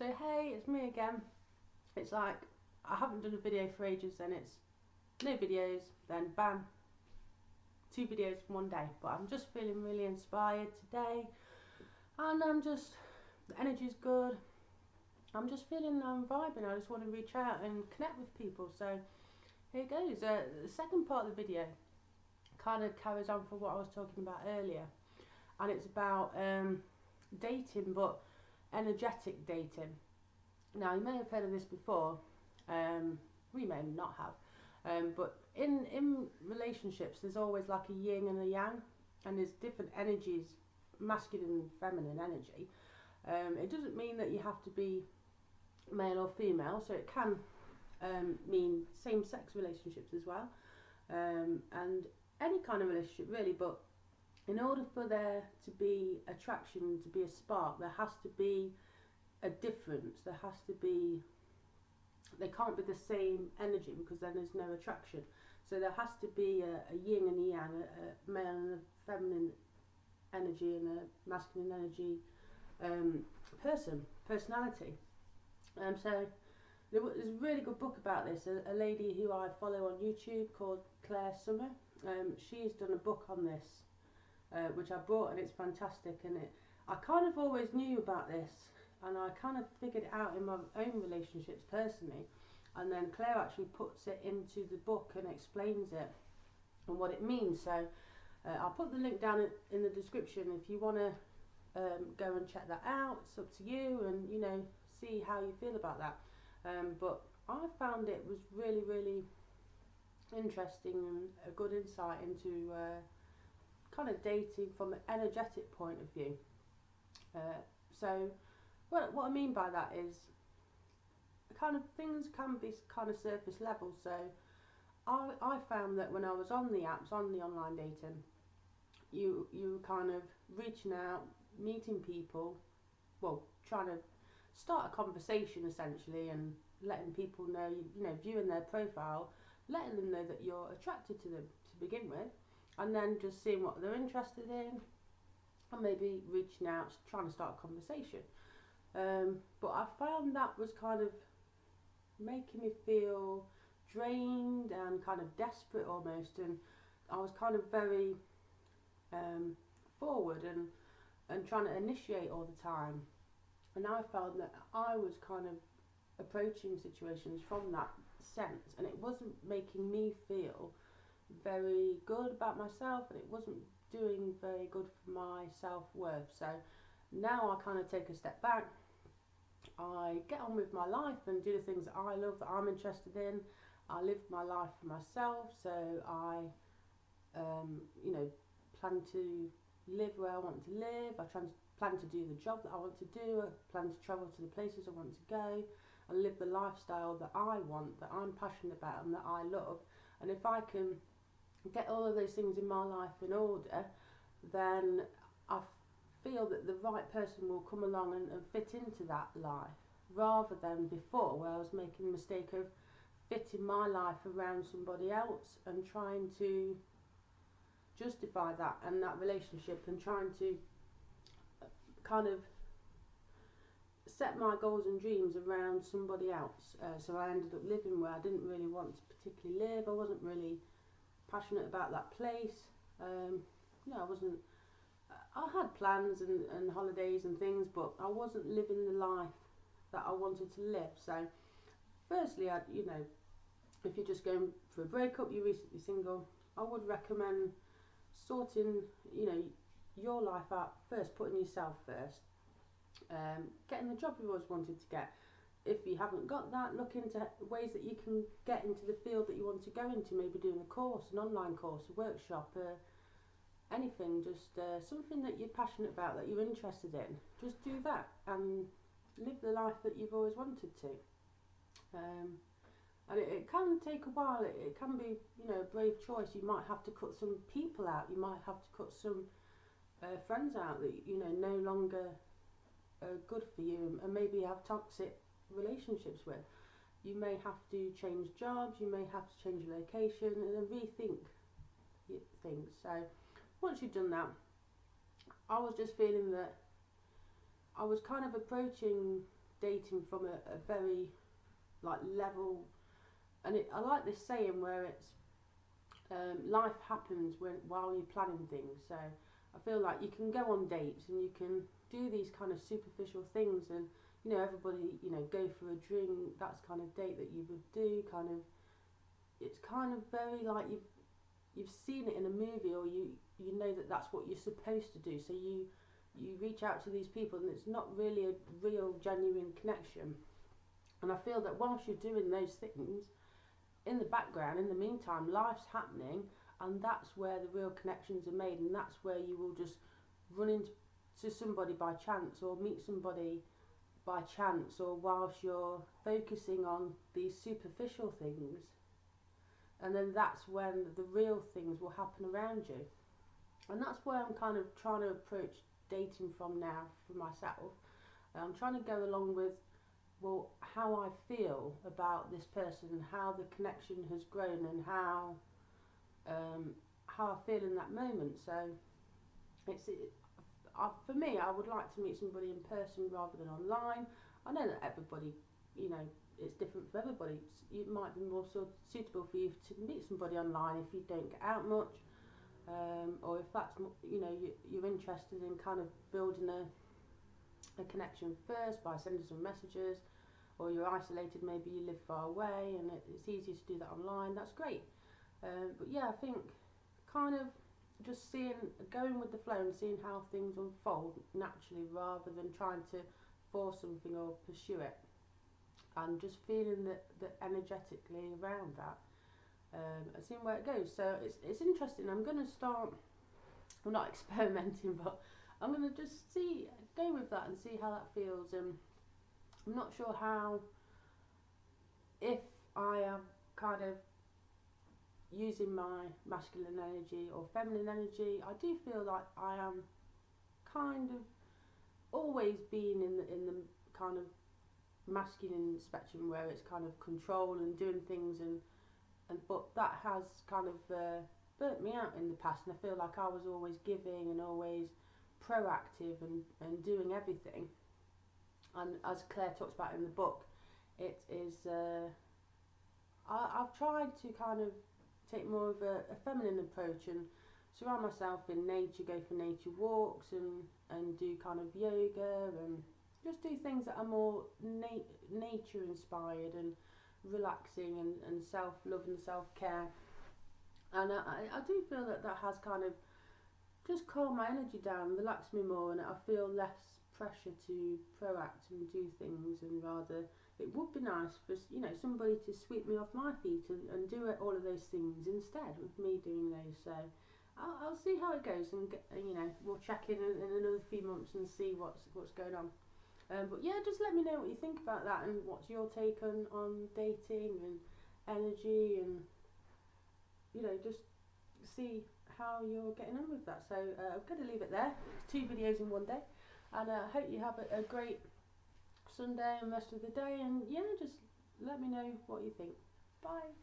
So hey, it's me again. It's like I haven't done a video for ages, then it's no videos, then bam, 2 videos in one day. But I'm just feeling really inspired today, and the energy's good. I'm just feeling vibing. I just want to reach out and connect with people. So here goes. The second part of the video kind of carries on from what I was talking about earlier, and it's about dating, but energetic dating. Now, you may have heard of this before, we may not have, but in relationships there's always like a yin and a yang, and there's different energies, masculine and feminine energy. It doesn't mean that you have to be male or female, so it can mean same-sex relationships as well, and any kind of relationship really. But in order for there to be attraction, to be a spark, there has to be a difference. There has to be, they can't be the same energy, because then there's no attraction. So there has to be a yin and a yang, a male and a feminine energy and a masculine energy personality. So there's a really good book about this. A lady who I follow on YouTube called Clair Summers, she's done a book on this, which I bought, and it's fantastic. And I kind of always knew about this, and I kind of figured it out in my own relationships personally, and then Claire actually puts it into the book and explains it and what it means. So I'll put the link down in the description if you want to go and check that out. It's up to you, and see how you feel about that. But I found it was really, really interesting and a good insight into kind of dating from an energetic point of view. So what I mean by that is, kind of things can be kind of surface level. So I found that when I was on the apps, on the online dating, you kind of reaching out, meeting people, well, trying to start a conversation essentially, and letting people know, viewing their profile, letting them know that you're attracted to them to begin with, and then just seeing what they're interested in, and maybe reaching out, trying to start a conversation. But I found that was kind of making me feel drained and kind of desperate almost, and I was kind of very forward and trying to initiate all the time. And I found that I was kind of approaching situations from that sense, and it wasn't making me feel very good about myself, and it wasn't doing very good for my self-worth. So now I kind of take a step back, I get on with my life and do the things that I love, that I'm interested in. I live my life for myself, so I plan to live where I want to live. I plan to do the job that I want to do. I plan to travel to the places I want to go, and live the lifestyle that I want, that I'm passionate about and that I love. And if I can get all of those things in my life in order, then I feel that the right person will come along and fit into that life, rather than before, where I was making the mistake of fitting my life around somebody else and trying to justify that and that relationship, and trying to kind of set my goals and dreams around somebody else. So I ended up living where I didn't really want to particularly live. I wasn't really passionate about that place. I had plans and holidays and things, but I wasn't living the life that I wanted to live. So firstly, if you're just going for a breakup, you're recently single, I would recommend sorting your life out first, putting yourself first, getting the job you've always wanted to get. If you haven't got that, look into ways that you can get into the field that you want to go into, maybe doing a course, an online course, a workshop, anything, just something that you're passionate about, that you're interested in. Just do that and live the life that you've always wanted to. And it can take a while. It can be, a brave choice. You might have to cut some people out. You might have to cut some friends out that no longer are good for you, and maybe have toxic relationships with. You may have to change jobs. You may have to change location and then rethink things. So once you've done that, I was just feeling that I was kind of approaching dating from a very like level, and I like this saying where it's life happens while you're planning things. So I feel like you can go on dates and you can do these kind of superficial things, and you know, everybody, you know, go for a drink, that's kind of date that you would do, kind of, it's kind of very like you've seen it in a movie, or you know that that's what you're supposed to do, so you reach out to these people and it's not really a real genuine connection. And I feel that whilst you're doing those things, in the background, in the meantime, life's happening, and that's where the real connections are made, and that's where you will just run into somebody by chance, or meet somebody by chance, or whilst you're focusing on these superficial things, and then that's when the real things will happen around you. And that's where I'm kind of trying to approach dating from now for myself. I'm trying to go along with, well, how I feel about this person, and how the connection has grown, and how I feel in that moment. So for me, I would like to meet somebody in person rather than online. I know that everybody, you know, it's different for everybody. It might be more suitable for you to meet somebody online if you don't get out much, or if that's, you know, you're interested in kind of building a connection first by sending some messages, or you're isolated, maybe you live far away and it's easier to do that online. That's great. But yeah, I think kind of just going with the flow and seeing how things unfold naturally, rather than trying to force something or pursue it, and just feeling that energetically around that, and seeing where it goes. So it's interesting. I'm going to start, I'm not experimenting, but I'm going to just go with that and see how that feels. I'm not sure if I am kind of using my masculine energy or feminine energy. I do feel like I am kind of always been in the kind of masculine spectrum, where it's kind of control and doing things, and but that has kind of burnt me out in the past, and I feel like I was always giving and always proactive and doing everything. And as Claire talks about in the book, it is I've tried to kind of take more of a feminine approach and surround myself in nature, go for nature walks, and do kind of yoga, and just do things that are more nature inspired and relaxing, and self-love and self-care. And I do feel that has kind of just calmed my energy down, relaxed me more, and I feel less pressure to proact and do things, and rather it would be nice for, you know, somebody to sweep me off my feet and do all of those things instead of me doing those. So I'll see how it goes, and you know, we'll check in another few months and see what's going on. But yeah, just let me know what you think about that, and what's your take on dating and energy, and you know, just see how you're getting on with that. So I'm going to leave it there. 2 videos in one day, and I hope you have a great Sunday and rest of the day, and yeah, just let me know what you think. Bye.